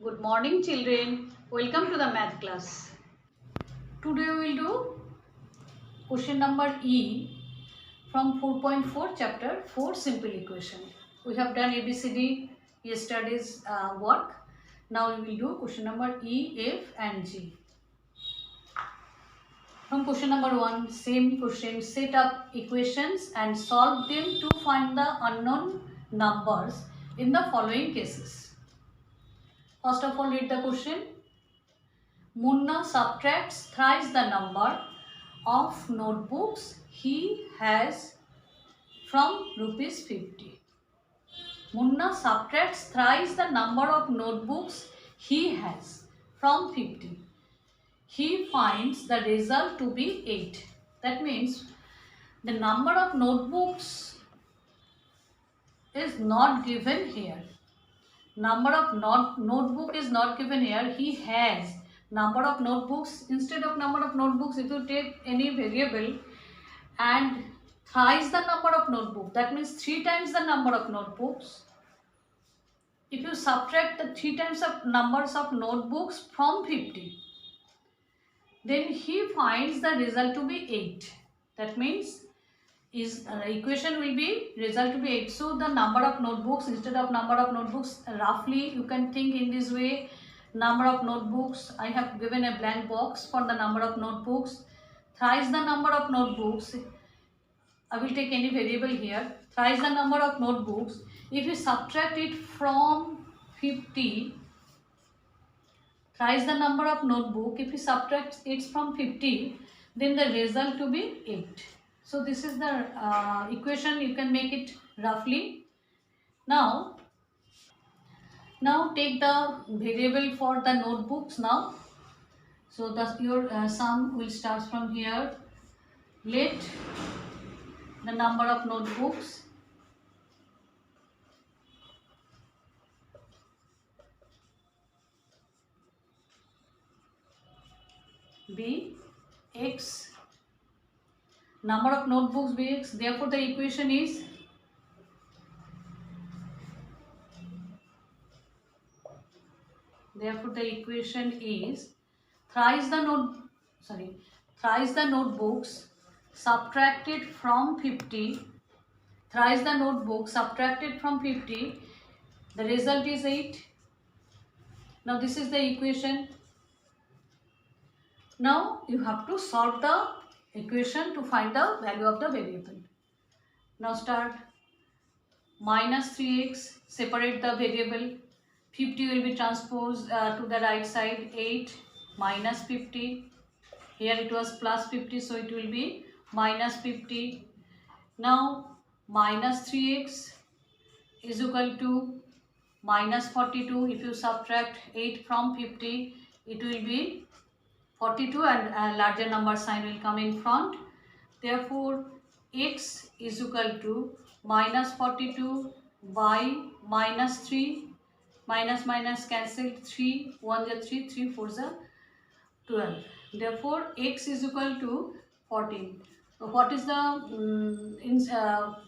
Good morning children. Welcome to the math class. Today we will do question number E from 4.4 chapter 4 simple equation. We have done ABCD yesterday's work. Now we will do question number E, F and G. From question number 1, same question, set up equations and solve them to find the unknown numbers in the following cases. First of all, read the question. Munna subtracts thrice the number of notebooks he has from rupees 50. Munna subtracts thrice the number of notebooks he has from 50. He finds the result to be 8. That means the number of notebooks is not given here. Number of notebook is not given here. He has number of notebooks. Instead of number of notebooks, if you take any variable and thrice the number of notebook, that means 3 times the number of notebooks. If you subtract the 3 times of numbers of notebooks from 50, then he finds the result to be 8. That means is equation will be result to be 8. So the number of notebooks, instead of number of notebooks, roughly you can think in this way. Number of notebooks, I have given a blank box for the number of notebooks. Thrice the number of notebooks, I will take any variable here. Thrice the number of notebooks, if you subtract it from 50, thrice the number of notebook, if you subtract it from 50, then the result to be 8. So this is the equation. You can make it roughly. Now take the variable for the notebooks now. So your sum will start from here. Let the number of notebooks be x. Number of notebooks be x. Therefore the equation is thrice the notebooks subtracted from 50. Thrice the notebooks subtracted from 50. The result is 8. Now this is the equation. Now you have to solve the equation to find the value of the variable. Now start. Minus 3x, separate the variable. 50 will be transposed to the right side. 8 minus 50. Here it was plus 50, so it will be minus 50. Now minus 3x is equal to minus 42. If you subtract 8 from 50, it will be 42 and a larger number sign will come in front. Therefore, x is equal to minus 42 by minus 3. Minus minus cancelled. 3 1 is 3, 3 4 is 12. Therefore, x is equal to 14. So, what is the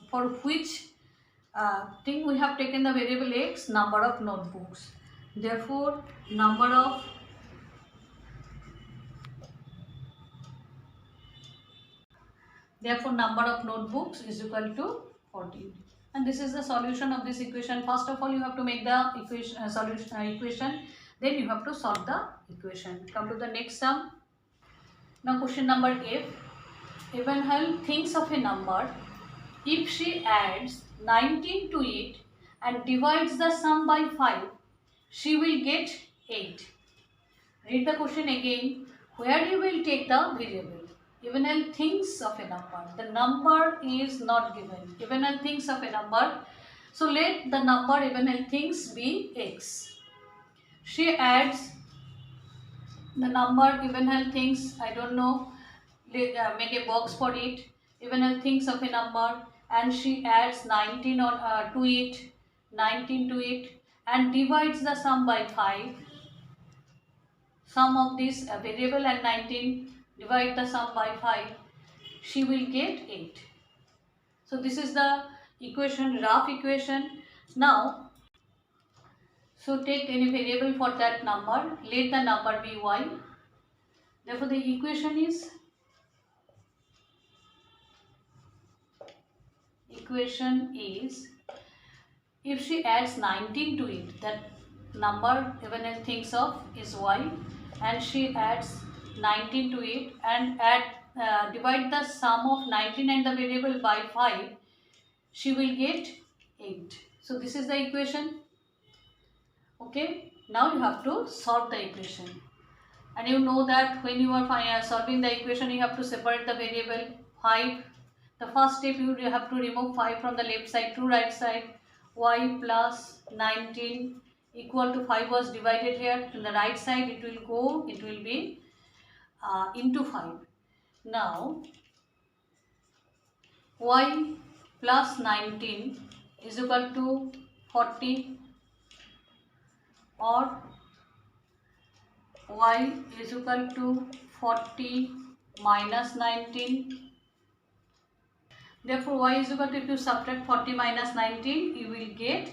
for which thing we have taken the variable x? Number of notebooks. Therefore, number of notebooks is equal to 14. And this is the solution of this equation. First of all, you have to make the equation, then you have to solve the equation. Come to the next sum. Now question number F. Evanhel thinks of a number. If she adds 19 to it and divides the sum by 5, she will get 8. Read the question again. Where you will take the variable? Evanhel thinks of a number. The number is not given. Evanhel thinks of a number. So let the number Evanhel thinks be x. She adds the number Evanhel thinks, I don't know, make a box for it. Evanhel thinks of a number and she adds 19 to it and divides the sum by 5. Sum of this variable and 19, divide the sum by 5, she will get 8. So this is the equation, rough equation. Now So take any variable for that number, let the number be y. Therefore the equation is if she adds 19 to it, that number even it thinks of is y, and she adds 19 to it and divide the sum of 19 and the variable by 5, she will get 8. So this is the equation. Okay, now you have to solve the equation, and you know that when you are solving the equation, you have to separate the variable 5. The first step, you have to remove 5 from the left side to right side. Y plus 19 equal to 5 was divided here. To the right side, it will be into 5. Now, y plus 19 is equal to 40, or y is equal to 40 minus 19. Therefore, y is equal to, if you subtract 40 minus 19, you will get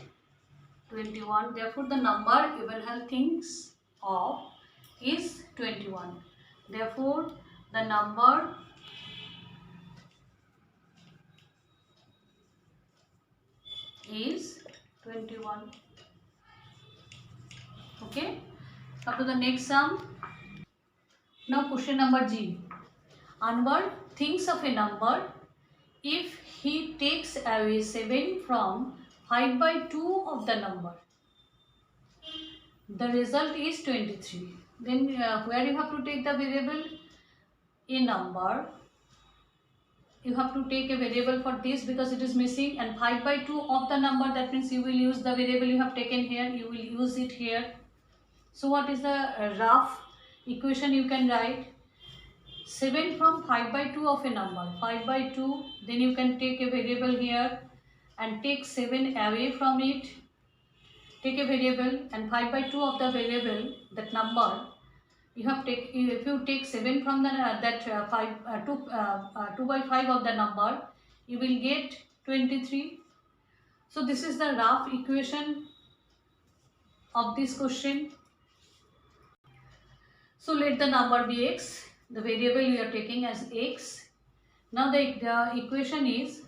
21. Therefore, the number Evenhall thinks of is 21. Therefore, the number is 21. Okay. Come to the next sum. Now, question number G. Anwar thinks of a number if he takes away 7 from 5 by 2 of the number. The result is 23. Then where you have to take the variable? A number. You have to take a variable for this because it is missing, and 5 by 2 of the number, that means you will use the variable you have taken here, you will use it here. So what is the rough equation you can write? 7 from 5 by 2 of a number, 5 by 2, then you can take a variable here and take 7 away from it. Take a variable and 5 by 2 of the variable, that number, you have if you take 7 from the 2 by 5 of the number, you will get 23. So this is the rough equation of this question. So let the number be x, the variable you are taking as x. Now the equation is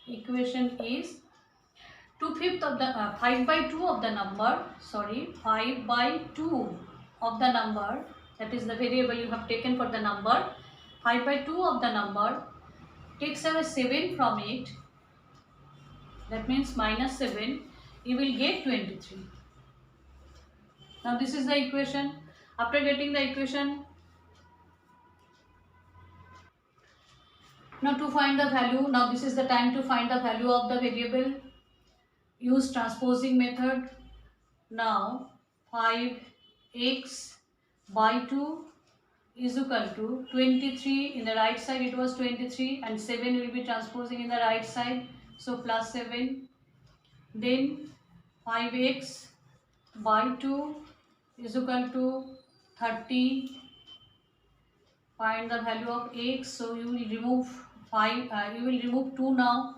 equation is 2/5 of the 5 by 2 of the number, 5 by 2 of the number, that is the variable you have taken for the number. 5 by 2 of the number, takes away 7 from it, that means minus 7, you will get 23. Now this is the equation. After getting the equation, now to find the value, now this is the time to find the value of the variable. Use transposing method. Now 5x by 2 is equal to 23. In the right side it was 23 and 7 will be transposing in the right side, so plus 7. Then 5x by 2 is equal to 30. Find the value of x, so you will remove 5, you will remove 2 now.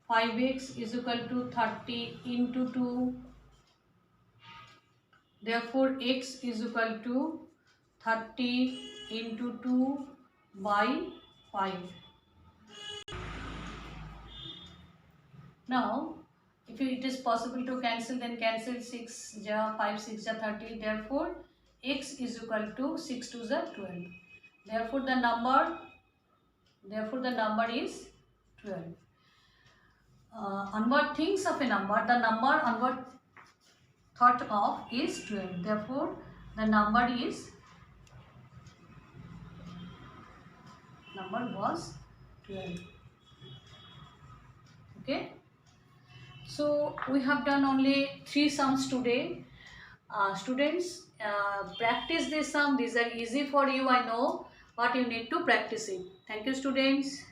5x is equal to 30 into 2. Therefore, x is equal to 30 into 2 by 5. Now, if it is possible to cancel, then cancel 6 ja 5 6 ja 30. Therefore, x is equal to 6 2 ja 12. Therefore, the number is 12. Anwar thinks of a number. The number Anwar thought of is 12. Therefore, the number was 12. Okay. So we have done only 3 sums today. Students, practice this sum. These are easy for you, I know, but you need to practice it. Thank you, students.